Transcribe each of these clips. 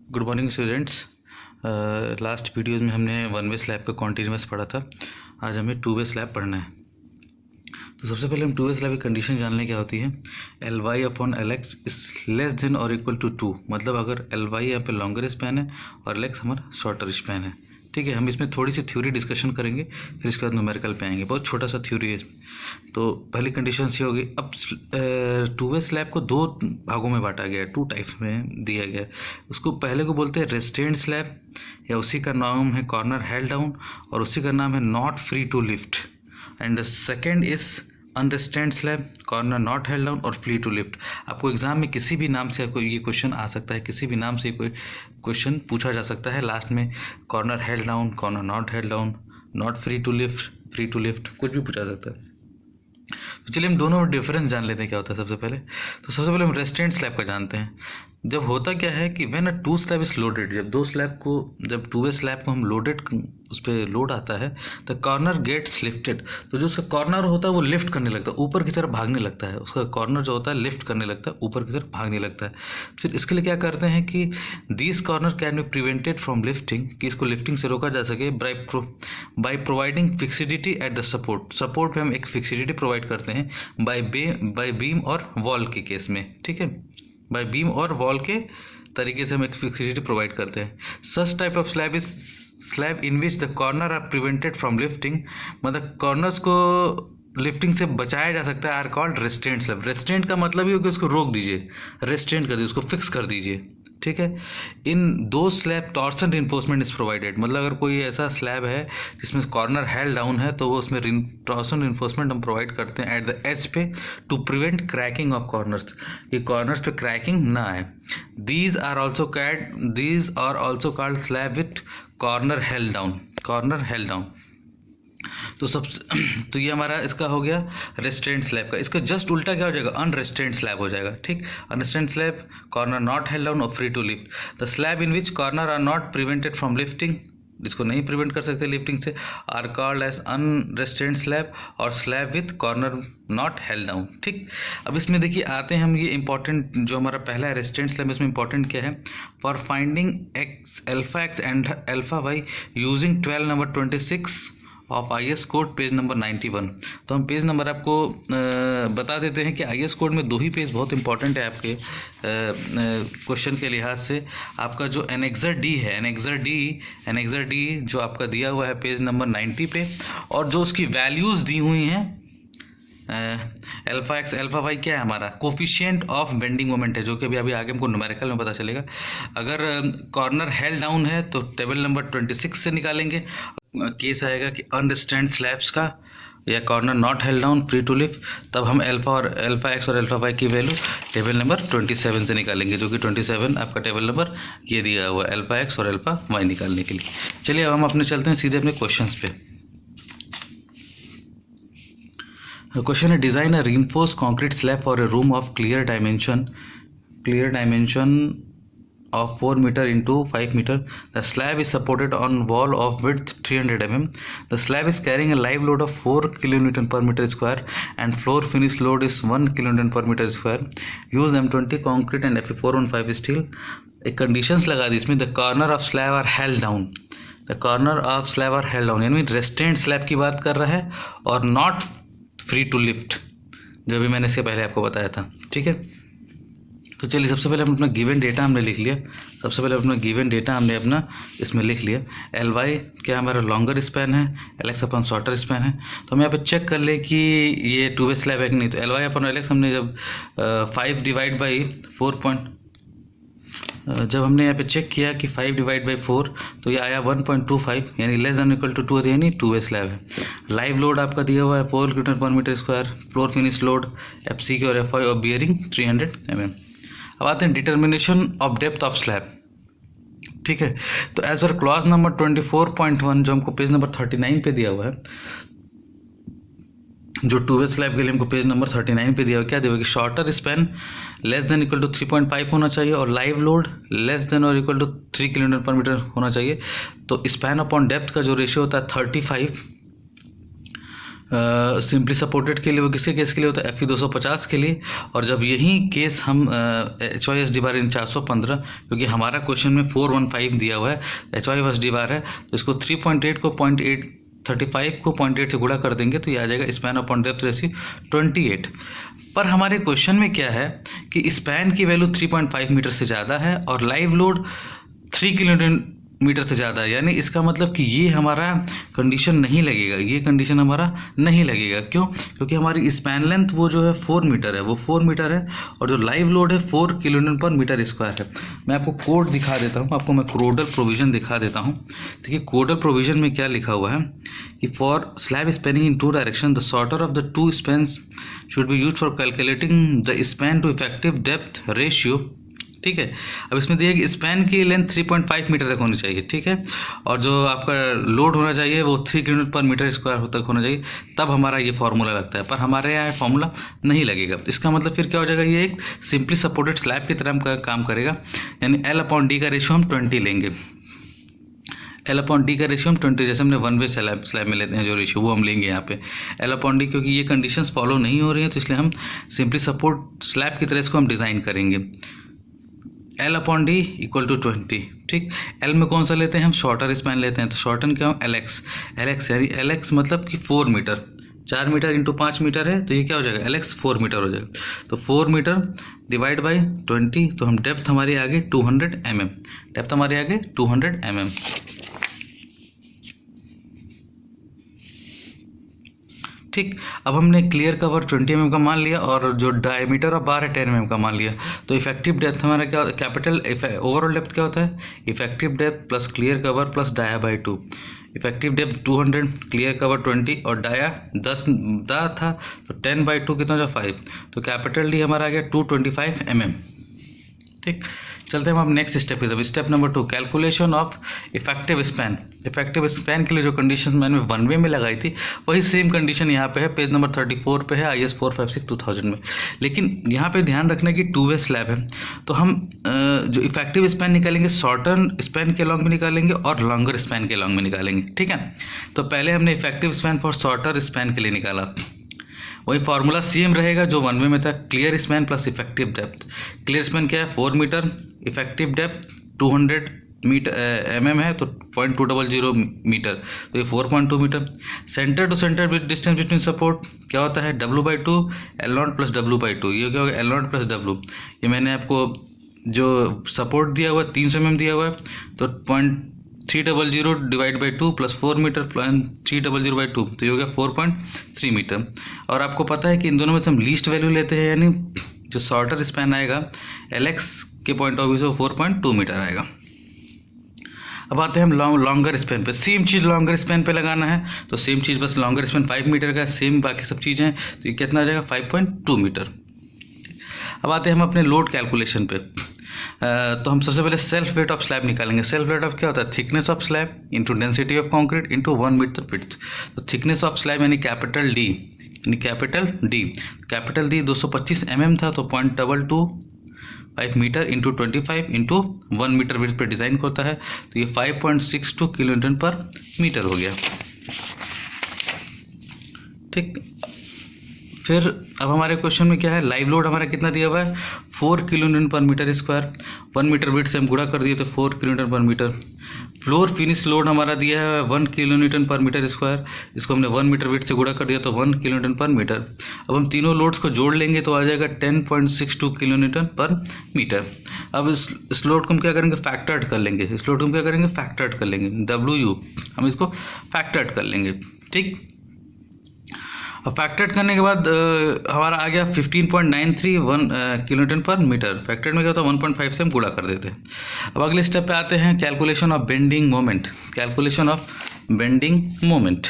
Good morning students. Last videos में हमने one way slab का कॉन्टीन्यूस पढ़ा था। आज हमें टू वे स्लैब पढ़ना है। तो सबसे पहले हम टू वे स्लैब की कंडीशन जान लें क्या होती है। L Y upon L X is less than और इक्वल टू 2, मतलब अगर एल वाई यहाँ पे लॉन्गर स्पैन है और एल एक्स हमारा शॉर्टर स्पैन है। ठीक है, हम इसमें थोड़ी सी थ्योरी डिस्कशन करेंगे, फिर इसके बाद न्यूमेरिकल पे आएंगे। बहुत छोटा सा थ्योरी है इसमें। तो पहली कंडीशन ये होगी। अब टू वे स्लैब को दो भागों में बांटा गया है, टू टाइप्स में दिया गया है। उसको पहले को बोलते हैं रेस्ट्रेंट स्लैब, या उसी का नाम है कॉर्नर हेल्ड डाउन, और उसी का नाम है not free to lift. And the second is unrestrained slab, corner not held down और फ्री टू लिफ्ट। आपको एग्जाम में किसी भी नाम से आपको ये क्वेश्चन आ सकता है, किसी भी नाम से कोई क्वेश्चन पूछा जा सकता है। लास्ट में corner held down, corner not held down, not free to lift कुछ भी पूछा सकता है। तो चलिए हम दोनों में डिफरेंस जान लेते हैं क्या होता है। सबसे पहले हम रेस्ट्रेंट स्लैब का जानते हैं। जब होता क्या है कि when a two slab is loaded, जब टू वे स्लैब को हम लोडेड, उस पर लोड आता है तो कॉर्नर गेट्स लिफ्टेड। तो जो उसका कॉर्नर होता है वो लिफ्ट करने लगता है, ऊपर की तरफ भागने लगता है। उसका कॉर्नर जो होता है लिफ्ट करने लगता है, ऊपर की तरफ भागने लगता है। फिर इसके लिए क्या करते हैं कि this corner can be prevented from lifting, कि इसको लिफ्टिंग से रोका जा सके by providing fixity at the support पे हम एक फिक्सिडिटी प्रोवाइड करते हैं बाय बीम और वॉल के केस में। ठीक है, बाय बीम और वॉल के तरीके से हम एक फिक्सिडिटी प्रोवाइड करते हैं। Such type of slab is slab in which the corner are prevented from lifting, मतलब कॉर्नर्स को लिफ्टिंग से बचाया जा सकता है, are called restraint slab. Restraint का मतलब ही हो कि उसको रोक दीजिए, रेस्ट्रेंट कर दीजिए, उसको फिक्स कर दीजिए। ठीक है, इन दो slab torsion reinforcement is provided, मतलब अगर कोई ऐसा स्लैब है जिसमें कॉर्नर हेल्ड डाउन है तो वो उसमें टॉर्सन रिइंफोर्समेंट हम प्रोवाइड करते हैं एट द एज पे to prevent cracking of corners, ये कॉर्नर्स पे क्रैकिंग ना आए। These are also called slab with corner held down. तो ये हमारा इसका हो गया रेस्ट्रेंट स्लैब का। इसका जस्ट उल्टा क्या हो जाएगा, अनरेस्ट्रेंट स्लैब हो जाएगा। ठीक, unrestrained slab, corner not held down और free to lift. The slab in which corner are not prevented from lifting, जिसको नहीं प्रिवेंट कर सकते लिफ्टिंग से, are called as unrestrained slab और slab with corner not held down. ठीक, अब इसमें देखिए आते हैं हम, ये इंपॉर्टेंट जो हमारा पहला है रेस्ट्रेंट स्लैब, इसमें इंपॉर्टेंट क्या है, for finding alpha x and alpha y using 12 number 26 of IS code page number 91। तो हम पेज नंबर आपको बता देते हैं कि IS कोड में दो ही पेज बहुत इंपॉर्टेंट है आपके क्वेश्चन के लिहाज से। आपका जो एनेक्सर डी जो आपका दिया हुआ है पेज नंबर 90 पे, और जो उसकी वैल्यूज़ दी हुई हैं अल्फा एक्स अल्फा वाई क्या है हमारा कोफिशिएंट ऑफ बेंडिंग मोमेंट है, जो कि अभी आगे हमको न्यूमेरिकल में पता चलेगा। अगर कॉर्नर हेल्ड डाउन है तो टेबल नंबर 26 से निकालेंगे। केस आएगा कि अनरेस्ट्रेंट स्लैब्स का या corner not held down free to lift, तब हम अल्फा एक्स और अल्फा वाई की वैल्यू टेबल नंबर 27 से निकालेंगे, जो कि 27 आपका टेबल नंबर ये दिया हुआ है अल्फा एक्स और अल्फा वाई निकालने के लिए। चलिए अब हम अपने चलते हैं सीधे अपने क्वेश्चंस पे। क्वेश्चन है, design a reinforce concrete slab for a room of clear dimension of 4 meter into 5 meter. The slab is supported on wall of width 300 mm. The slab is carrying a live load of 4 kN per meter square and floor finish load is 1 kN per meter square. Use M20 concrete and Fe415 steel. एक conditions लगा दी इसमें, the corner of slab are held down. The corner of slab are held down, यानी restrained slab की बात कर रहा है, और not free to lift, जो भी मैंने इससे पहले आपको बताया था। ठीक है, तो चलिए सबसे पहले हम अपना गिवन डेटा हमने लिख लिया। इसमें लिख लिया एल वाई क्या हमारा लॉन्गर स्पैन है, L x upon shorter span है। तो हम यहाँ पे चेक कर ले कि ये टू वे स्लैब है कि नहीं। तो एल वाई अपन एल एक्स हमने जब 5 डिवाइड बाई 4 जब हमने यहाँ पे चेक किया कि 5 डिवाइड बाई 4 तो ये आया 1.25, यानी लेस देन इक्वल टू 2, यानी टू वे स्लैब है। लाइव लोड आपका दिया हुआ है 4 kN per metre square, floor finish load FC के और FI और बियरिंग 300 mm। अब आते हैं determination of depth of slab. ठीक है, तो एज पर क्लॉज नंबर 24.1 जो हमको पेज नंबर 39 पे दिया हुआ है, जो टू वे स्लैब के लिए हमको पेज नंबर 39 पे दिया हुआ, क्या दिया हुआ कि shorter span less than equal to 3.5 होना चाहिए और लाइव लोड लेस देन और equal to 3 kN per metre होना चाहिए। तो स्पैन अपॉन डेप्थ का जो रेशियो होता है 35 सिंपली सपोर्टेड के लिए वो किसी केस के लिए होता है FE 250 के लिए, और जब यही केस हम HYSD बार इन 415, क्योंकि हमारा क्वेश्चन में 415 दिया हुआ है, HYSD बार है, तो इसको 3.8 को 0.835 को 0.8 से गुणा कर देंगे तो ये आ जाएगा स्पैन अपॉन डेप्थ रेशियो 28। पर हमारे क्वेश्चन में क्या है कि स्पैन की वैल्यू 3.5 मीटर से ज़्यादा है और लाइव लोड 3 किलोमीटर से ज़्यादा है, यानी इसका मतलब कि ये हमारा कंडीशन नहीं लगेगा, ये कंडीशन हमारा नहीं लगेगा। क्यों? क्योंकि हमारी स्पैन लेंथ वो जो है 4 मीटर है, वो 4 मीटर है, और जो लाइव लोड है 4 किलोन्यूटन पर मीटर स्क्वायर है। मैं आपको कोड दिखा देता हूँ, आपको मैं कोडल प्रोविज़न दिखा देता हूँ। देखिए कोडल प्रोविज़न में क्या लिखा हुआ है कि for slab spanning in 2 direction the shorter of the 2 spans should be use for calculating the span to effective depth ratio. ठीक है, अब इसमें दिया कि स्पैन की लेंथ 3.5 मीटर तक होनी चाहिए, ठीक है, और जो आपका लोड होना चाहिए वो 3 किलोमीटर पर मीटर स्क्वायर तक होना चाहिए, तब हमारा ये फार्मूला लगता है। पर हमारे यहाँ फार्मूला नहीं लगेगा। इसका मतलब फिर क्या हो जाएगा, ये एक सिंपली सपोर्टेड स्लैब की तरह काम करेगा, यानी L/D का रेशियो हम 20 लेंगे। L/D का रेशियो हम 20, जैसे हमने वन वे स्लैब में लेते हैं जो रेशियो, वो हम लेंगे यहाँ पे L/D, क्योंकि ये कंडीशंस फॉलो नहीं हो रही हैं तो इसलिए हम सिंपली सपोर्ट स्लैब की तरह इसको हम डिज़ाइन करेंगे। L/D equal to 20। ठीक, L में कौन सा लेते हैं हम, शॉर्टर स्पैन लेते हैं, तो शॉर्टन क्या हो LX यानी LX मतलब कि 4 मीटर, 4 मीटर इंटू 5 मीटर है, तो ये क्या हो जाएगा LX 4 मीटर हो जाएगा। तो 4 मीटर डिवाइड बाई 20, तो हम डेप्थ हमारी आ गई 200 mm, डेप्थ हमारी आ गई 200 mm। ठीक, अब हमने क्लियर कवर 20 mm का मान लिया और जो डायमीटर ऑफ बार है 10 mm का मान लिया, तो इफेक्टिव डेप्थ हमारा क्या, कैपिटल ओवरऑल डेप्थ क्या होता है, effective depth plus clear cover plus dia by 2। Effective depth 200, clear cover 20 और डाया 10 था, तो 10/2 कितना जो 5, तो कैपिटल डी हमारा आ गया 225 mm। ठीक, चलते हैं हम नेक्स्ट स्टेप की तरफ। Step number 2, calculation of effective span. Effective span के लिए जो कंडीशन मैंने वन वे में लगाई थी वही सेम कंडीशन यहाँ पे है, पेज नंबर 34 पे है IS 456/2000 में। लेकिन यहाँ पे ध्यान रखना कि 2 वे स्लैब है, तो हम जो इफेक्टिव स्पैन निकालेंगे शॉर्टन स्पैन के लॉन्ग में निकालेंगे और लॉन्गर स्पैन के लॉन्ग में निकालेंगे। ठीक है, तो पहले हमने effective span for shorter span के लिए निकाला, वही फार्मूला सेम रहेगा जो वन वे में था, clear span plus effective depth. Clear span क्या है 4 मीटर, इफेक्टिव डेप्थ 200 mm है, तो 0.200 मीटर, तो ये 4.2 metre. Centre to centre distance between support क्या होता है W/2 L0 प्लस W/2, ये क्या होगा L0 प्लस W। ये मैंने आपको जो सपोर्ट दिया हुआ है 300 mm दिया हुआ है, तो 0.300 डिवाइड बाई 2 प्लस 4 मीटर 300/2, तो ये हो गया 4.3 मीटर। और आपको पता है कि इन दोनों में से हम लीस्ट वैल्यू लेते हैं, यानी जो शॉर्टर स्पैन आएगा LX के पॉइंट ऑफ व्यू से 4.2 मीटर आएगा। अब आते हैं हम लॉन्गर स्पैन पे। सेम चीज़ लॉन्गर स्पैन पे लगाना है, तो सेम चीज़ बस लॉन्गर स्पैन 5 मीटर का, सेम बाकी सब चीज़ें हैं, तो ये कितना आ जाएगा 5.2 मीटर। अब आते हैं हम अपने लोड कैलकुलेशन पे। तो हम सबसे पहले सेल्फ वेट ऑफ स्लैब निकालेंगे। सेल्फ वेट ऑफ क्या होता है, thickness of slab into density of concrete into 1 metre width. तो थिकनेस ऑफ स्लैब यानी कैपिटल D, यानी कैपिटल D 225 mm था, तो 0.225 metre into 25 into 1 metre width पे डिज़ाइन होता है, तो ये 5.62 किलोन्यूटन पर मीटर हो गया। ठीक, फिर अब हमारे क्वेश्चन में क्या है, लाइव लोड हमारा कितना दिया हुआ है 4 किलोन्यूटन पर मीटर स्क्वायर, 1 मीटर विड्थ से हम गुणा कर दिए तो 4 किलोन्यूटन पर मीटर। फ्लोर फिनिश लोड हमारा दिया है 1 किलोन्यूटन पर मीटर स्क्वायर, इसको हमने 1 मीटर विड्थ से गुणा कर दिया तो 1 किलोन्यूटन पर मीटर। अब हम तीनों लोड्स को जोड़ लेंगे तो आ जाएगा 10.62 किलोन्यूटन पर मीटर। अब इस लोड को हम क्या करेंगे, फैक्टर्ड कर लेंगे, इस लोड को हम क्या करेंगे, फैक्टर्ड कर लेंगे, WU हम इसको फैक्टर्ड कर लेंगे। ठीक, अब फैक्टर्ड करने के बाद हमारा आ गया 15.931 किलोन्यूटन पर मीटर। फैक्टर्ड में क्या होता है 1.5 से हम गुणा कर देते हैं। अब अगले स्टेप पे आते हैं, calculation of bending moment. Calculation of bending moment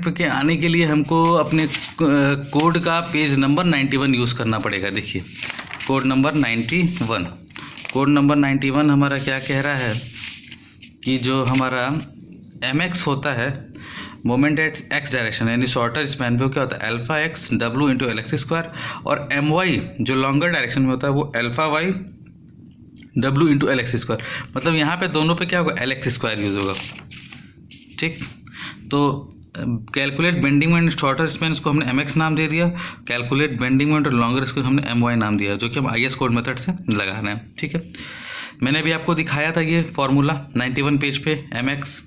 पे आने के लिए हमको अपने कोड का पेज नंबर 91 यूज़ करना पड़ेगा। देखिए कोड नंबर 91 हमारा क्या कह रहा है कि जो हमारा MX होता है मोमेंट एट x डायरेक्शन, यानी शॉर्टर स्पैन पे क्या होता है alpha x W into LX square, और MY जो लॉन्गर डायरेक्शन में होता है वो alpha y W into LX square. मतलब यहाँ पे दोनों पे क्या होगा LX स्क्वायर यूज होगा। ठीक, तो calculate bending moment shorter span, इसको हमने mx नाम दे दिया। कैलकुलेट बेंडिंग मोमेंट और लॉन्गर, इसको हमने my नाम दिया, जो कि हम IS कोड मेथड से लगा रहे हैं। ठीक है, मैंने भी आपको दिखाया था ये फार्मूला 91 पेज पे, mx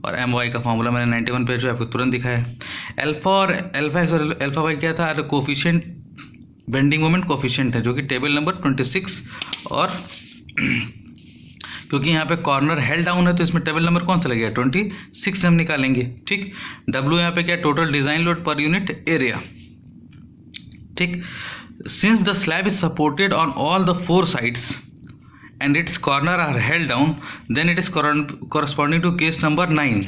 और my का फार्मूला मैंने 91 पेज पे आपको तुरंत दिखाया है। अल्फा और अल्फा एक्स और अल्फा वाई क्या था, कोफिशिएंट, बेंडिंग मोमेंट कोफिशिएंट है, जो कि टेबल नंबर 26। और क्योंकि यहाँ पे कॉर्नर हेल्ड डाउन है तो इसमें टेबल नंबर कौन सा लगेगा, 26 हम निकालेंगे। ठीक, डब्ल्यू यहाँ पे क्या, total design load per unit area. ठीक, since the slab is supported on all the 4 sides and its corner are held down, then it is corresponding to case number 9।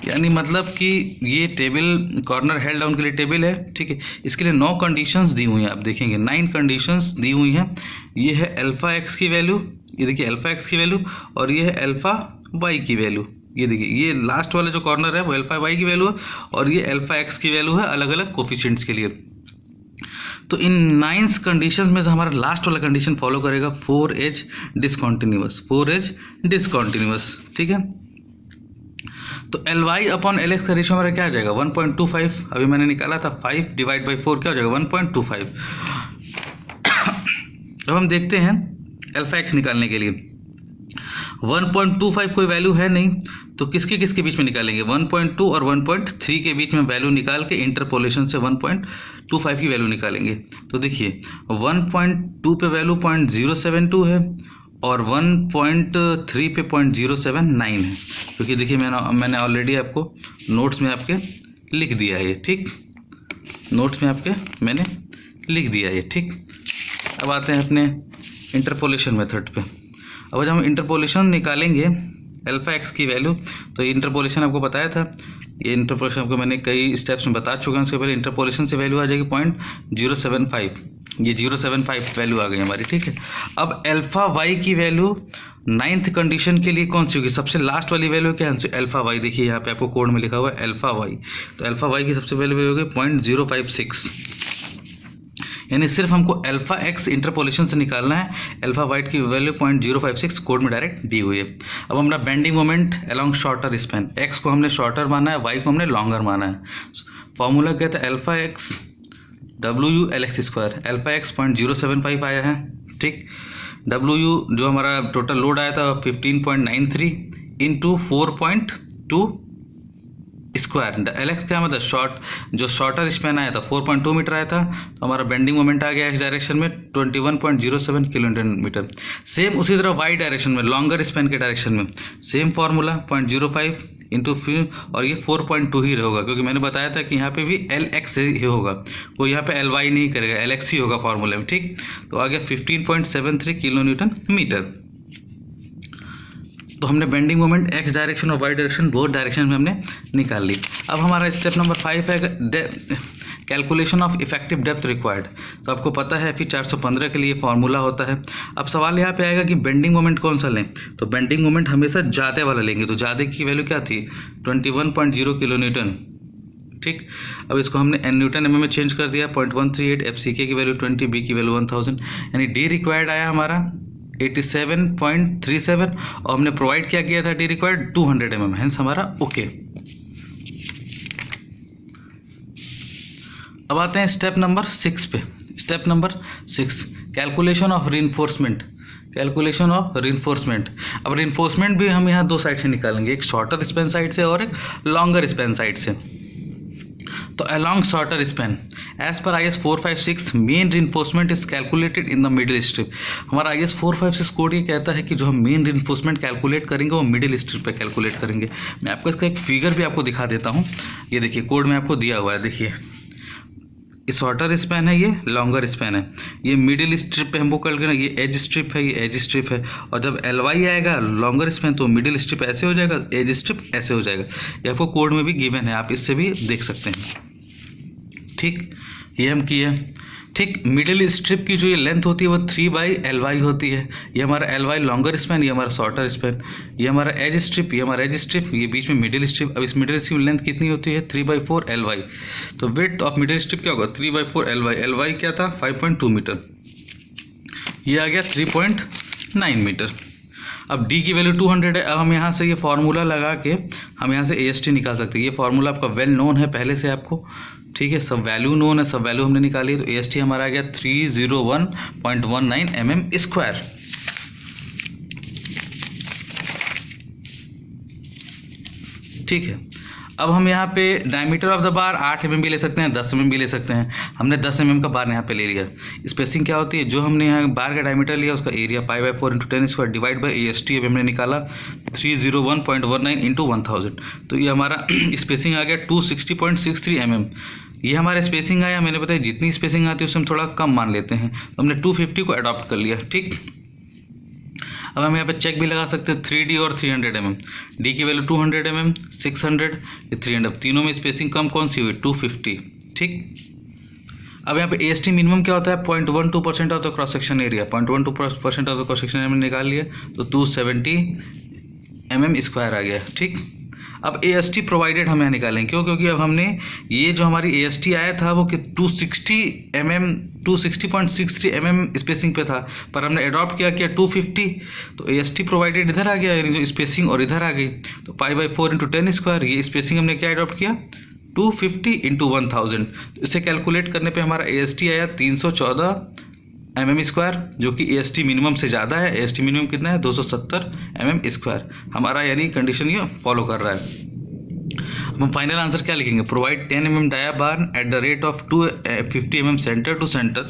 यानी मतलब कि ये टेबल कॉर्नर हेल्ड डाउन के लिए table है। ठीक है, इसके लिए 9 कंडीशंस दी हुई हैं, आप देखेंगे 9 कंडीशंस दी हुई हैं। ये है अल्फा एक्स की वैल्यू, ये देखिए अल्फा एक्स की वैल्यू, और ये है अल्फा वाई की वैल्यू। ये देखिए ये लास्ट वाला जो कॉर्नर है वो अल्फा वाई की वैल्यू है, और ये अल्फा एक्स की वैल्यू है अलग अलग कोफिशिएंट्स के लिए। तो इन 9 कंडीशंस में से हमारा लास्ट वाला कंडीशन फॉलो करेगा 4 एज डिसकॉन्टिन्यूअस, 4 एज डिसकॉन्टिन्यूअस। ठीक है, तो Ly अपॉन Lx का रेशियो हमारा क्या आ जाएगा, 1.25। अभी मैंने निकाला था 5 डिवाइड बाई 4 क्या हो जाएगा, 1.25। अब हम देखते हैं अल्फा एक्स निकालने के लिए 1.25 कोई वैल्यू है नहीं, तो किसके किसके बीच में निकालेंगे, 1.2 और 1.3 के बीच में वैल्यू निकाल के इंटरपोलेशन से 1.25 की वैल्यू निकालेंगे। तो देखिए 1.2 पे वैल्यू 0.072 है और 1.3 पे 0.079 है, क्योंकि देखिए मैंने ऑलरेडी आपको नोट्स में आपके लिख दिया है। ठीक, नोट्स में आपके मैंने लिख दिया है। ठीक, अब आते हैं अपने इंटरपोलेशन मेथड पे। अब जब हम इंटरपोलेशन निकालेंगे अल्फा एक्स की वैल्यू, तो इंटरपोलेशन आपको बताया था, ये इंटरपोलेशन आपको मैंने कई स्टेप्स में बता चुका हूँ। उसके पहले इंटरपोलेशन से वैल्यू आ जाएगी 0.075, ये 0.75 वैल्यू आ गई हमारी। ठीक है, अब अल्फा वाई की वैल्यू 9th कंडीशन के लिए कौन सी होगी, सबसे लास्ट वाली वैल्यू क्या है, अल्फा वाई। देखिए यहाँ पे आपको कोड में लिखा हुआ है अल्फा वाई, तो अल्फा वाई की सबसे पहले वैल्यू होगी 0.056, यानी सिर्फ हमको अल्फा एक्स इंटरपोलेशन से निकालना है। अल्फा वाइट की वैल्यू 0.056 कोड में डायरेक्ट दी हुई है। अब हमारा bending moment along shorter span, x को हमने शॉर्टर माना है, वाई को हमने लॉन्गर माना है। फॉर्मूला कहता है alpha x W L x square, alpha x 0.075 आया है। ठीक, डब्ल्यू जो हमारा टोटल लोड आया था 15.93 इंटू 4.2 स्क्वायर। एल एक्स क्या मतलब जो शॉर्टर स्पैन आया था 4.2 मीटर आया था, तो हमारा बेंडिंग मोमेंट आ गया एक्स डायरेक्शन में 21.07 किलोन्यूटन मीटर। सेम उसी तरह वाई डायरेक्शन में लॉन्गर स्पैन के डायरेक्शन में सेम फार्मूला 0.05 इंटू फिर, और ये 4.2 ही होगा, क्योंकि मैंने बताया था कि यहाँ पे भी एल एक्स ही होगा, कोई यहाँ पे एल वाई नहीं करेगा, एल एक्स ही होगा फार्मूले में। ठीक, तो आ गया 15.73 किलो न्यूटन मीटर। तो हमने बेंडिंग मोमेंट एक्स डायरेक्शन और वाई डायरेक्शन बोथ डायरेक्शन में हमने निकाल ली। अब हमारा स्टेप नंबर 5 है calculation of effective depth required. तो आपको पता है फिर 415 के लिए फार्मूला होता है। अब सवाल यहाँ पे आएगा कि बेंडिंग मोमेंट कौन सा लें, तो बेंडिंग मोमेंट हमेशा ज़्यादा वाला लेंगे। तो ज़्यादा की वैल्यू क्या थी 21.0 किलो न्यूटन। ठीक, अब इसको हमने एन न्यूटन एम में चेंज कर दिया 0.138, एफ सी के की वैल्यू 20, बी की वैल्यू 1000, यानी डी रिक्वायर्ड आया हमारा 87.37 और हमने प्रोवाइड क्या किया था डी रिक्वायर्ड 200 mm, हेंस हमारा ओके। अब आते हैं स्टेप नंबर 6 पे। Step number 6 calculation of reinforcement, calculation of reinforcement. अब रीइंफोर्समेंट भी हम यहाँ 2 साइड से निकालेंगे, एक शॉर्टर स्पैन साइड से और एक लॉन्गर स्पैन साइड से। तो along shorter span as per IS 456 main reinforcement is calculated in the middle strip। हमारा IS 456 कोड ये कहता है कि जो हम मेन reinforcement कैलकुलेट करेंगे वो मिडिल स्ट्रिप पे कैलकुलेट करेंगे। मैं आपको इसका एक फिगर भी आपको दिखा देता हूँ, ये देखिए कोड में आपको दिया हुआ है। देखिए ये शॉर्टर स्पैन है, ये लॉन्गर स्पैन है, ये मिडिल स्ट्रिप पे हमको कल करना, ये एज स्ट्रिप है, ये एज स्ट्रिप है। और जब एल वाई आएगा लॉन्गर स्पैन तो मिडिल स्ट्रिप ऐसे हो जाएगा, एज स्ट्रिप ऐसे हो जाएगा। ये आपको कोड में भी गिवन है, आप इससे भी देख सकते हैं। ठीक, ये हम किए। ठीक, मिडिल स्ट्रिप की जो ये लेंथ होती है वो 3/ly होती है। ये हमारा ly लॉन्गर स्पैन, ये हमारा शॉर्टर स्पैन, ये हमारा एज स्ट्रिप, ये हमारा एज स्ट्रिप, ये बीच में मिडिल स्ट्रिप। अब इस मिडिल स्ट्रिप लेंथ कितनी होती है 3/4ly। तो विड्थ ऑफ मिडिल स्ट्रिप क्या होगा 3/4ly। ly क्या था 5.2 मीटर, ये आ गया 3.9 मीटर। अब डी की वैल्यू 200 है। अब हम यहाँ से ये फार्मूला लगा के हम यहाँ से AST निकाल सकते हैं। ये फार्मूला आपका वेल नोन है पहले से आपको, ठीक है, सब वैल्यू नोन है, सब वैल्यू हमने निकाली है। तो AST हमारा आ गया 301.19 mm²। ठीक है, अब हम यहाँ पे diameter of the bar 8 mm भी ले सकते हैं, 10 mm भी ले सकते हैं। हमने 10 mm का बार यहाँ पे ले लिया। स्पेसिंग क्या होती है, जो हमने यहाँ बार का डायमीटर लिया उसका एरिया π/4 × 10² डिवाइड बाई AST अभी हमने निकाला 301.19 × 1000। तो ये हमारा स्पेसिंग आ गया 260.63 mm। ये हमारा स्पेसिंग आया। मैंने बताया जितनी स्पेसिंग आती है उससे हम थोड़ा कम मान लेते हैं, तो हमने 250 को अडॉप्ट कर लिया। ठीक, अब हम यहाँ पे चेक भी लगा सकते हैं 3D और 300 mm। डी की वैल्यू 200 mm, 600, ये 300, तीनों में स्पेसिंग कम कौन सी हुई, 250। ठीक, अब यहाँ पे AST मिनिमम क्या होता है, 0.12% of the cross section area, 0.12% of the cross section area हमने निकाल लिया, तो 270 mm² आ गया। ठीक, अब AST प्रोवाइडेड हम यहाँ निकालेंगे, क्यों, क्योंकि अब हमने ये जो हमारी AST आया था वो कि 260.63 mm स्पेसिंग पे था, पर हमने अडॉप्ट किया 250, तो AST प्रोवाइडेड इधर आ गया, यानी जो स्पेसिंग और इधर आ गई, तो π/4 × 10²। ये स्पेसिंग हमने क्या अडॉप्ट किया, 250 × 1000। तो इसे कैलकुलेट करने पे हमारा AST आया 314 mm², जो कि AST मिनिमम से ज़्यादा है। AST मिनिमम कितना है, 270 mm²। हमारा यानी कंडीशन ये फॉलो कर रहा है। हम फाइनल आंसर क्या लिखेंगे, provide 10 mm dia bar at the rate of 250 mm centre to centre,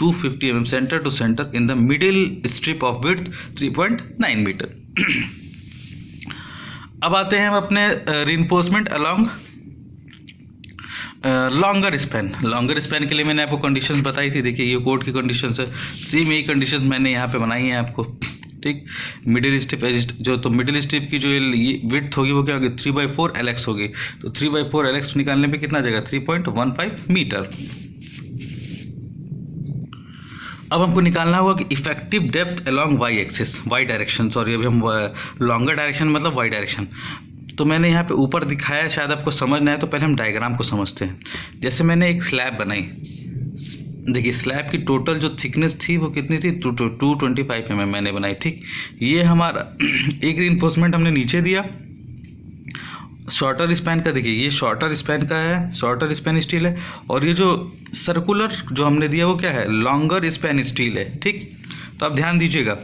250 mm centre to centre in the middle strip of width 3.9 metre. अब आते हैं हम अपने reinforcement along longer span. Longer span के लिए मैंने आपको कंडीशंस बताई थी। देखिए ये कोड की कंडीशंस है, सेम यही कंडीशंस मैंने यहाँ पे बनाई हैं आपको। ठीक, मिडिल स्ट्रिप जो, तो मिडिल स्ट्रिप की जो ये विड्थ होगी वो क्या होगी, 3/4 LX होगी। तो 3/4 LX निकालने पे कितना जाएगा, 3.15 मीटर। अब हमको निकालना होगा कि effective depth along y axis, y direction, sorry अभी हम लॉन्गर डायरेक्शन मतलब वाई डायरेक्शन। तो मैंने यहाँ पे ऊपर दिखाया, शायद आपको समझ ना आए, तो पहले हम डायग्राम को समझते हैं। जैसे मैंने एक स्लैब बनाई, देखिए स्लैब की टोटल जो थिकनेस थी वो कितनी थी, 225 mm मैंने बनाई। ठीक, ये हमारा एक रीइंफोर्समेंट हमने नीचे दिया शॉर्टर स्पैन का। देखिए ये शॉर्टर स्पैन का है, शॉर्टर स्पैन स्टील है, और ये जो सर्कुलर जो हमने दिया वो क्या है, लॉन्गर स्पैन स्टील है। ठीक, तो आप ध्यान दीजिएगा,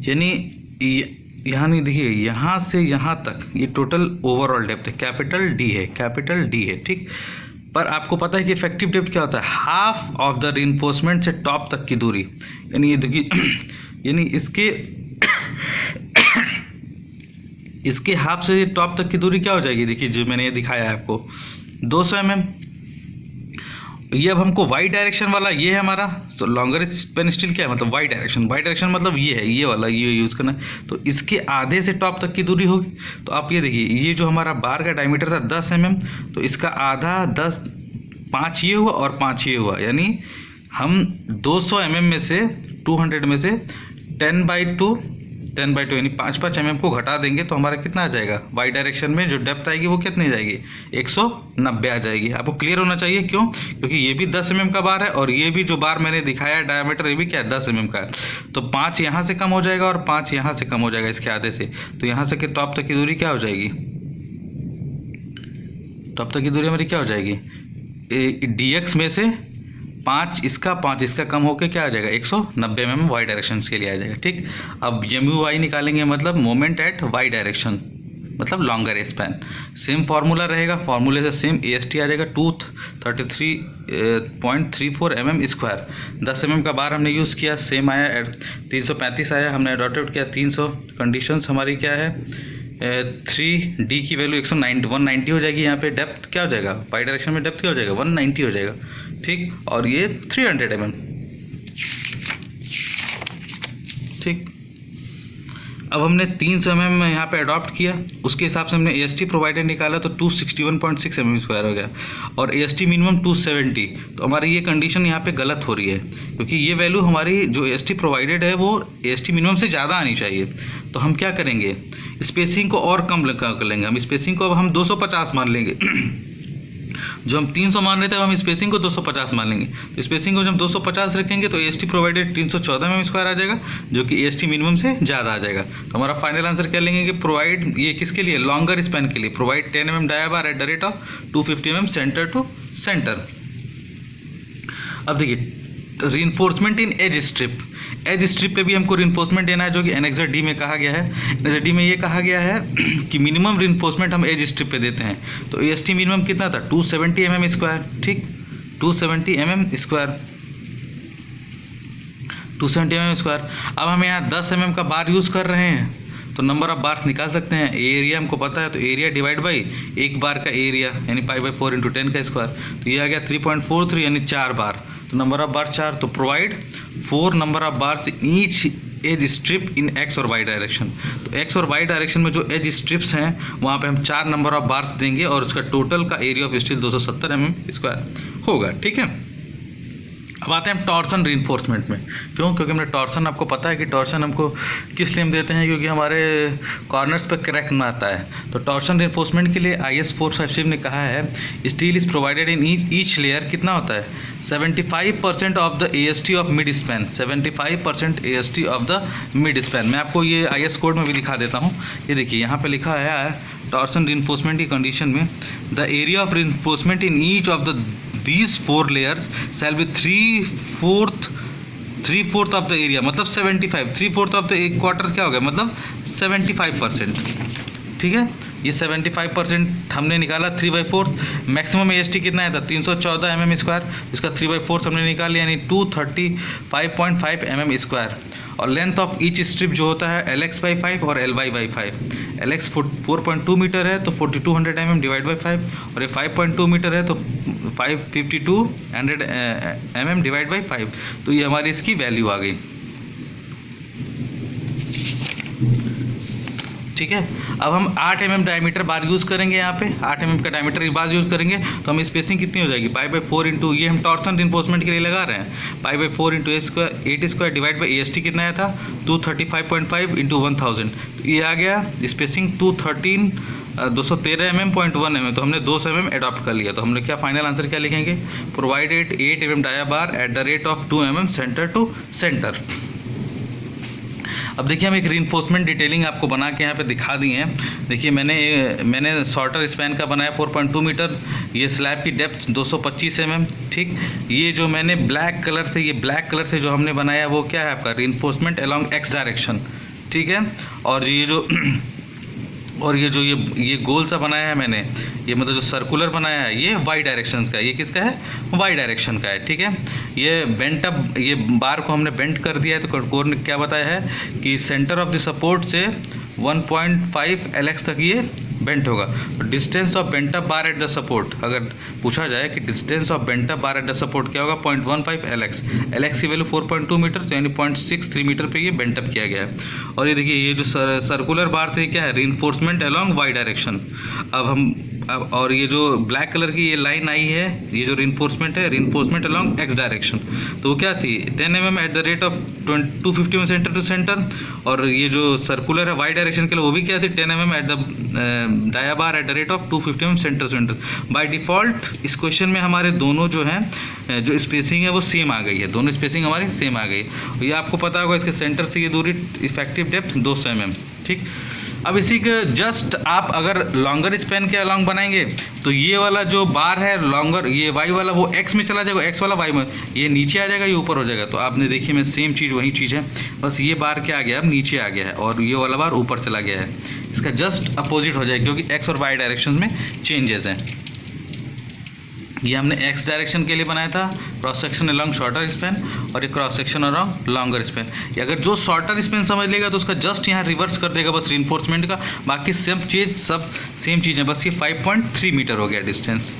यानी यहाँ नहीं, देखिए यहाँ से यहाँ तक ये टोटल ओवरऑल डेप्थ है, कैपिटल डी है, कैपिटल डी है। ठीक, पर आपको पता है कि इफेक्टिव डेप्थ क्या होता है, हाफ ऑफ द रीइंफोर्समेंट से टॉप तक की दूरी। यानी ये देखिए यानी इसके हाफ से टॉप तक की दूरी क्या हो जाएगी, देखिए जो मैंने ये दिखाया है आपको 200 mm। ये अब हमको वाई डायरेक्शन वाला ये है हमारा, तो लॉन्गर स्पैन स्टील क्या है, मतलब वाई डायरेक्शन, वाई डायरेक्शन मतलब ये है, ये वाला ये यूज़ करना है। तो इसके आधे से टॉप तक की दूरी होगी। तो आप ये देखिए, ये जो हमारा बार का डायमीटर था 10 mm, तो इसका आधा 10, 5 ये हुआ और 5 ये हुआ, यानी हम 200 mm में से 200 में से 10/2 यानी 5 mm को घटा देंगे तो हमारा कितना आ जाएगा, वाई डायरेक्शन में जो डेप्थ आएगी वो कितनी जाएगी, 190 आ जाएगी। आपको क्लियर होना चाहिए, क्यों, क्योंकि ये भी 10 mm का बार है और ये भी जो बार मैंने दिखाया डायमीटर ये भी क्या है, 10 mm का है। तो 5 यहाँ से कम हो जाएगा और 5 यहाँ से कम हो जाएगा इसके आधे से। तो यहाँ से टॉप तक की दूरी क्या हो जाएगी, टॉप तक की दूरी हमारी क्या हो जाएगी, DX में से 5 इसका कम होकर क्या आ जाएगा, 190 mm वाई डायरेक्शन के लिए आ जाएगा। ठीक, अब MUY निकालेंगे, मतलब मोमेंट एट वाई डायरेक्शन, मतलब लॉन्गर स्पैन। सेम फार्मूला रहेगा, फार्मूले से सेम AST आ जाएगा 233.34 mm²। 10 mm का बार हमने यूज़ किया, सेम आया 335 आया, हमने अडॉप्ट किया 300। कंडीशंस हमारी क्या है, 3D की वैल्यू 190 हो जाएगी। यहाँ पे डेप्थ क्या हो जाएगा, वाई डायरेक्शन में डेप्थ क्या हो जाएगा, 190 हो जाएगा। ठीक, और ये 300 mm। ठीक, अब हमने 300 mm यहाँ पे अडॉप्ट किया, उसके हिसाब से हमने AST प्रोवाइडेड निकाला तो 261.6 mm² हो गया, और AST मिनिमम 270। तो हमारी ये कंडीशन यहाँ पे गलत हो रही है, क्योंकि ये वैल्यू हमारी जो AST प्रोवाइडेड है वो AST मिनिमम से ज़्यादा आनी चाहिए। तो हम क्या करेंगे, स्पेसिंग को और कम कर लेंगे, हम स्पेसिंग को अब हम 250 मान लेंगे जो हम 300 मान रहे थे, अब हम स्पेसिंग को 250 मान लेंगे। तो स्पेसिंग को जब 250 रखेंगे तो AST प्रोवाइडेड 314 mm² आ जाएगा, जो कि AST मिनिमम से ज़्यादा आ जाएगा। तो हमारा फाइनल आंसर क्या लेंगे कि प्रोवाइड, ये किसके लिए, लॉन्गर स्पैन के लिए, provide 10 mm dia bar at the rate of 250 mm centre to centre. अब देखिए reinforcement in edge strip, edge strip पे भी हमको रीइंफोर्समेंट देना है, जो कि एनेक्सर डी में कहा गया है। एनेक्सर डी में ये कहा गया है कि मिनिमम रीइंफोर्समेंट हम एज स्ट्रिप पे देते हैं। तो AST मिनिमम कितना था, 270 mm², ठीक, 270 mm², 270 mm²। अब हम यहाँ 10 mm का बार यूज़ कर रहे हैं, तो नंबर ऑफ बार्स निकाल सकते हैं। एरिया हमको पता है, तो एरिया डिवाइड बाई एक बार का एरिया, यानी π/4 × 10 का स्क्वायर। तो ये आ गया 3.43, यानी 4 बार। तो नंबर ऑफ बार 4, तो provide 4 number of bars in each edge strip in x और y डायरेक्शन। तो x और y डायरेक्शन में जो एज स्ट्रिप्स हैं वहाँ पे हम 4 नंबर ऑफ बार्स देंगे, और उसका टोटल का एरिया ऑफ स्टील 270 mm² होगा, ठीक है। अब आते हैं हम टॉर्सन रीइंफोर्समेंट में। क्यों? क्योंकि हमने टॉर्सन, आपको पता है कि टॉर्सन हमको किस लिए हम देते हैं, क्योंकि हमारे कॉर्नर्स पर क्रैक ना आता है। तो टॉर्सन रीइंफोर्समेंट के लिए IS 456 ने कहा है steel is provided in each layer, कितना होता है, 75% of the AST of mid span, 75% AST of the mid span. मैं आपको ये IS कोड में भी दिखा देता हूँ। ये देखिए यहाँ पे लिखा है टॉर्सन रीइंफोर्समेंट की कंडीशन में, the area of reinforcement in each of the these 4 layers shall be 3/4 of the area, मतलब 75, 3/4 ऑफ द एक क्वार्टर क्या हो गया, मतलब 75%, ठीक है। ये 75% हमने निकाला 3/4। मैक्सिमम AST कितना आया था, 314 mm², इसका 3/4 हमने निकाल लिया, यानी 235.5 mm²। और लेंथ ऑफ ईच स्ट्रिप जो होता है LX/5 और LY/5। LX 4.2 मीटर है, तो 4200 mm डिवाइड बाई 5, और ये 5.2 मीटर है, तो 5200 mm डिवाइड बाई 5। तो ये हमारी इसकी वैल्यू आ गई, ठीक है। अब हम 8 mm डायमीटर बार यूज़ करेंगे, यहाँ पे 8 mm का डायमीटर बार यूज़ करेंगे, तो हम स्पेसिंग कितनी हो जाएगी, π/4 इंटू, ये हम टॉर्सन रीइंफोर्समेंट के लिए लगा रहे हैं, π/4 इंटू 8² डिवाइड बाई AST कितना आया था, 235.5 इंटू 1000। तो ये आ गया स्पेसिंग 213 mm.1 mm। तो हमने 2 mm एडॉप्ट कर लिया। तो हमने क्या फाइनल आंसर क्या लिखेंगे, provided 8 mm dia bar at the rate of 2 mm centre to centre. अब देखिए हम एक रीइंफोर्समेंट डिटेलिंग आपको बना के यहाँ पे दिखा दी है। देखिए मैंने शॉर्टर स्पैन का बनाया 4.2 मीटर, ये स्लैब की डेप्थ 225 mm, ठीक। ये जो मैंने ब्लैक कलर से जो हमने बनाया वो क्या है आपका, रीइंफोर्समेंट अलोंग x डायरेक्शन, ठीक है। और ये जो ये गोल सा बनाया है मैंने, ये मतलब जो सर्कुलर बनाया है, ये y डायरेक्शन का है। ये किसका है, y डायरेक्शन का है, ठीक है। ये बेंट अप, ये बार को हमने बेंट कर दिया है। तो कोड ने क्या बताया है कि सेंटर ऑफ द सपोर्ट से 1.5 LX तक ये बेंट होगा। Distance of bent up bar at the support, अगर पूछा जाए कि distance of bent up bar at the support क्या होगा, 0.15 LX। LX की वैल्यू 4.2 मीटर, यानी 0.63 मीटर पे ये बेंट अप किया गया है। और ये देखिए ये जो सर्कुलर बार थे क्या है, रीइंफोर्समेंट अलोंग y डायरेक्शन। अब और ये जो ब्लैक कलर की ये लाइन आई है, ये जो रीइंफोर्समेंट है, रीइंफोर्समेंट अलोंग x डायरेक्शन। तो वो क्या थी, 10 mm at the rate of 250 mm centre to centre. और ये जो सर्कुलर है y डायरेक्शन के लिए, वो भी क्या थी, 10 mm at the dia bar at the rate of 250 mm centre to centre. By default इस क्वेश्चन में हमारे दोनों जो हैं, जो स्पेसिंग है वो सेम आ गई है, दोनों स्पेसिंग हमारी सेम आ गई। ये आपको पता होगा, इसके सेंटर से ये दूरी इफेक्टिव डेप्थ 200 mm, ठीक। अब इसी के जस्ट आप अगर लॉन्गर स्पैन के अलॉन्ग बनाएंगे, तो ये वाला जो बार है लॉन्गर, ये वाई वाला वो एक्स में चला जाएगा, एक्स वाला वाई में, ये नीचे आ जाएगा, ये ऊपर हो जाएगा। तो आपने देखिए मैं सेम चीज़ वही चीज़ है, बस ये बार क्या आ गया, अब नीचे आ गया है, और ये वाला बार ऊपर चला गया है। इसका जस्ट अपोजिट हो जाएगा, क्योंकि एक्स और वाई डायरेक्शन में चेंजेस हैं। ये हमने एक्स डायरेक्शन के लिए बनाया था, cross section along shorter span, और ये cross section along longer span. अगर जो शॉर्टर स्पैन समझ लेगा तो उसका जस्ट यहाँ रिवर्स कर देगा बस रीइंफोर्समेंट का, बाकी सब सेम चीज़ है, बस ये 5.3 मीटर हो गया डिस्टेंस।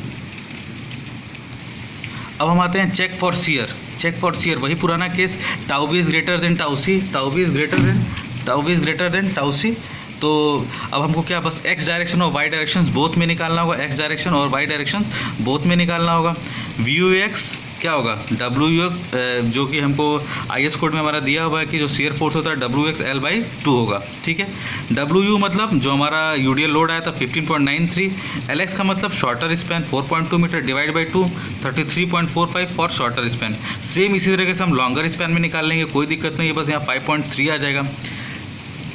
अब हम आते हैं check for shear. Check for shear वही पुराना case, tau B is greater than tau C, tau B is greater than tau C. तो अब हमको क्या, बस एक्स डायरेक्शन और वाई डायरेक्शन बोथ में निकालना होगा, एक्स डायरेक्शन और वाई डायरेक्शन बोथ में निकालना होगा। वी यू एक्स क्या होगा WU जो कि हमको IS कोड में हमारा दिया हुआ है कि जो शियर फोर्स होता है WXL/2 होगा, ठीक है। WU मतलब जो हमारा यूडियल लोड आया था 15.93, LX का मतलब shorter span 4.2 metre divide by 2 33.45 for shorter span. Same इसी तरीके से हम लॉन्गर स्पैन में निकाल लेंगे, कोई दिक्कत नहीं है, बस यहाँ 5.3 आ जाएगा।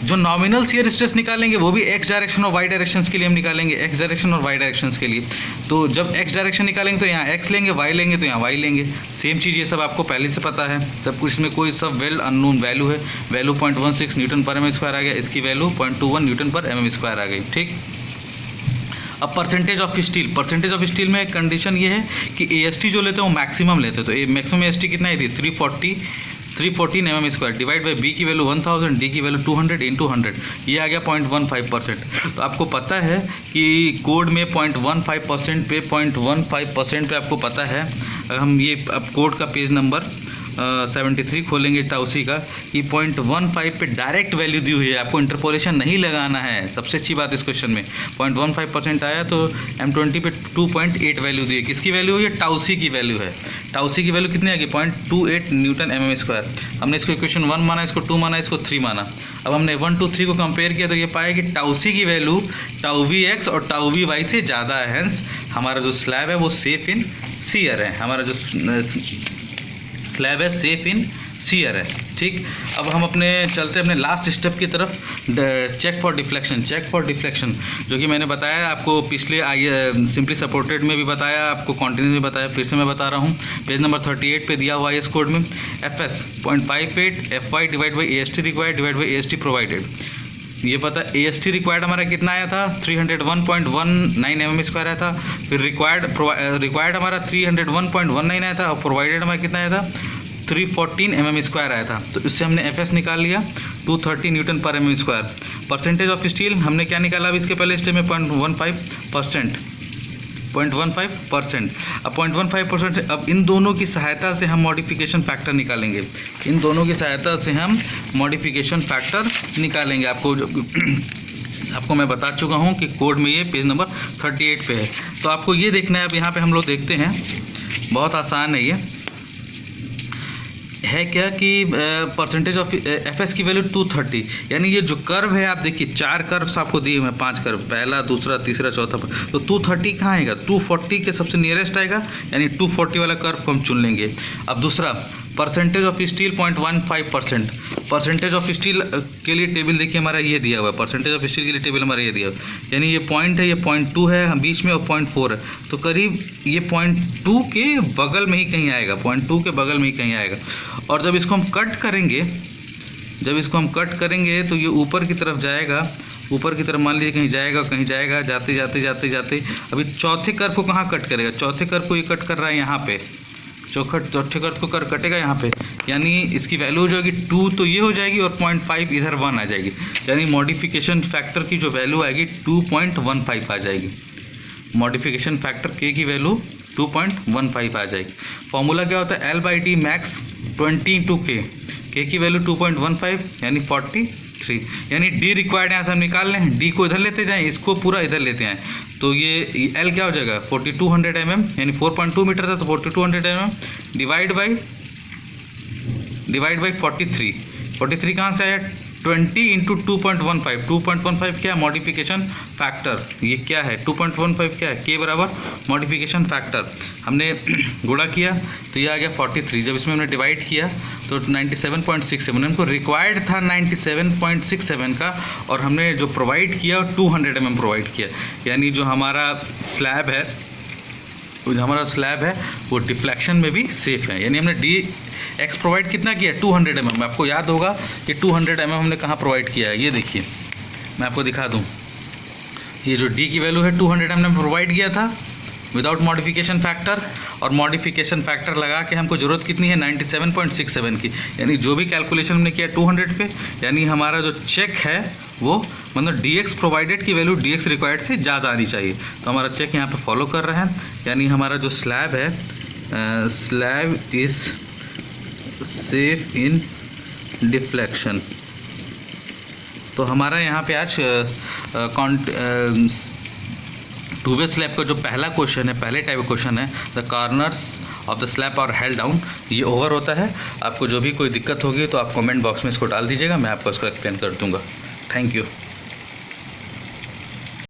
जो नॉमिनल शियर स्ट्रेस निकालेंगे वो भी एक्स डायरेक्शन और वाई डायरेक्शंस के लिए हम निकालेंगे, एक्स डायरेक्शन और वाई डायरेक्शंस के लिए। तो जब एक्स डायरेक्शन निकालेंगे तो यहाँ एक्स लेंगे, वाई लेंगे तो यहाँ वाई लेंगे। सेम चीज़ ये सब आपको पहले से पता है, सब कुछ इसमें कोई सब वेल अननोन वैल्यू है। वैल्यू 0.16 न्यूटन पर mm स्क्वायर आ गया, इसकी वैल्यू 0.21 न्यूटन पर mm स्क्वायर आ गई, ठीक। अब परसेंटेज ऑफ स्टील में कंडीशन ये है कि AST जो लेते हैं वो मैक्सिमम लेते हैं। तो मैक्सिमम AST कितना है, 314 mm square divide by B की वैल्यू 1000, D की वैल्यू 200 इंटू 100, ये आ गया 0.15%। तो आपको पता है कि कोड में 0.15% पे 0.15% पे आपको पता है। हम ये अब कोड का पेज नंबर 73 खोलेंगे टाउसी का, कि 0.15 पे डायरेक्ट वैल्यू दी हुई है, आपको इंटरपोलेशन नहीं लगाना है। सबसे अच्छी बात इस क्वेश्चन में 0.15% आया तो M20 पे 2.8 वैल्यू दी है। किसकी वैल्यू है, ये टाउसी की वैल्यू है। टाउसी की वैल्यू कितनी आ गई, 0.28 न्यूटन mm स्क्वायर। हमने इसको इक्वेशन 1 माना, इसको 2 माना, इसको 3 माना। अब हमने 1, 2, 3 को कंपेयर किया तो ये पाया कि टाउसी की वैल्यू टाउ VX और टाउ VY से ज़्यादा है। हेंस हमारा जो स्लैब है वो सेफ इन शियर है, हमारा जो स्लैब है सेफ इन शियर है, ठीक। अब हम अपने चलते अपने लास्ट स्टेप की तरफ, चेक फॉर डिफ्लेक्शन, जो कि मैंने बताया आपको पिछले सिंपली सपोर्टेड में भी बताया, आपको कॉन्टिन्यूस में बताया, फिर से मैं बता रहा हूँ। पेज नंबर 38 पे दिया हुआ है इस कोड में, FS 0.58 FY divide by AST required divide by AST provided. ये पता AST रिक्वायर्ड हमारा कितना आया था, 301.19 mm स्क्वायर आया था। फिर रिक्वायर्ड हमारा 301.19 आया था और प्रोवाइडेड हमारा कितना आया था, 314 mm स्क्वायर आया था। तो इससे हमने FS निकाल लिया 230 न्यूटन पर mm square. Percentage of steel हमने क्या निकाला अभी इसके पहले स्टेप में, 0.15%। अब 0.15%, अब इन दोनों की सहायता से हम मॉडिफिकेशन फैक्टर निकालेंगे, आपको मैं बता चुका हूँ कि कोड में ये पेज नंबर 38 पे है। तो आपको ये देखना है, अब यहाँ पे हम लोग देखते हैं, बहुत आसान है, ये है क्या कि परसेंटेज ऑफ FS की वैल्यू 230, यानी ये जो कर्व है आप देखिए 4 कर्व्स आपको दिए हुए हैं, 5 कर्व, पहला, दूसरा, तीसरा, चौथा। तो 230 कहाँ आएगा, 240 के सबसे नियरेस्ट आएगा, यानी 240 वाला कर्व को हम चुन लेंगे। अब दूसरा percentage of steel 0.15%। Percentage of steel के लिए टेबल देखिए हमारा ये दिया हुआ है, परसेंटेज ऑफ स्टील के लिए टेबल हमारा ये दिया हुआ है, यानी ये पॉइंट है, ये 0.2 है हम बीच में और 0.4 है, तो करीब ये 0.2 के बगल में ही कहीं आएगा, 0.2 के बगल में ही कहीं आएगा। और जब इसको हम कट करेंगे तो ये ऊपर की तरफ जाएगा, ऊपर की तरफ मान लीजिए कहीं जाएगा, जाते अभी चौथे कर्व को कहाँ कट करेगा, चौथे कर्व को ये कट कर रहा है यहाँ पे, चौथे कर्व को कटेगा यहाँ पे, यानी इसकी वैल्यू हो जाएगी 2, तो ये हो जाएगी, और 0.5 इधर 1 आ जाएगी, यानी मॉडिफिकेशन फैक्टर की जो वैल्यू आएगी 2.15 आ जाएगी। मॉडिफिकेशन फैक्टर के की वैल्यू 2.15 आ जाएगी। फॉर्मूला क्या होता है, L/D मैक्स 20 × K की वैल्यू 2.15 यानी 43, यानी D रिक्वायर्ड यहाँ से हम निकाल लें, D को इधर लेते जाएं, इसको पूरा इधर लेते हैं, तो ये L क्या हो जाएगा 4200 mm, यानी 4.2 मीटर था तो 4200 mm डिवाइड बाई 43 कहाँ से आया, 20 इंटू 2.15 क्या है, मॉडिफिकेशन फैक्टर। ये क्या है 2.15 क्या है, K बराबर मॉडिफिकेशन फैक्टर। हमने गुणा किया तो ये आ गया 43, जब इसमें हमने डिवाइड किया तो 97.67, हमको रिक्वायर्ड था 97.67 का, और हमने जो प्रोवाइड किया 200 mm प्रोवाइड किया, यानी जो हमारा स्लैब है वो डिफ्लेक्शन में भी सेफ है। यानी हमने DX प्रोवाइड कितना किया, 200 mm। आपको याद होगा कि 200 mm हमने कहाँ प्रोवाइड किया है, ये देखिए मैं आपको दिखा दूँ, ये जो D की वैल्यू है 200 हमने प्रोवाइड किया था विदाउट मॉडिफिकेशन फैक्टर, और मॉडिफिकेशन फैक्टर लगा के हमको ज़रूरत कितनी है 97.67 की, यानी जो भी कैलकुलेशन हमने किया 200 पे, यानी हमारा जो चेक है वो मतलब DX प्रोवाइडेड की वैल्यू DX रिक्वायर्ड से ज़्यादा आनी चाहिए। तो हमारा चेक यहाँ पे फॉलो कर रहे हैं, यानी हमारा जो स्लैब है, slab is safe in deflection. तो हमारा यहाँ पे आज टू वे स्लैब का जो पहला क्वेश्चन है, पहले टाइप क्वेश्चन है, the corners of the slab are held down, ये ओवर होता है। आपको जो भी कोई दिक्कत होगी तो आप कमेंट बॉक्स में इसको डाल दीजिएगा, मैं आपको इसको एक्सप्लेन कर दूंगा। Thank you.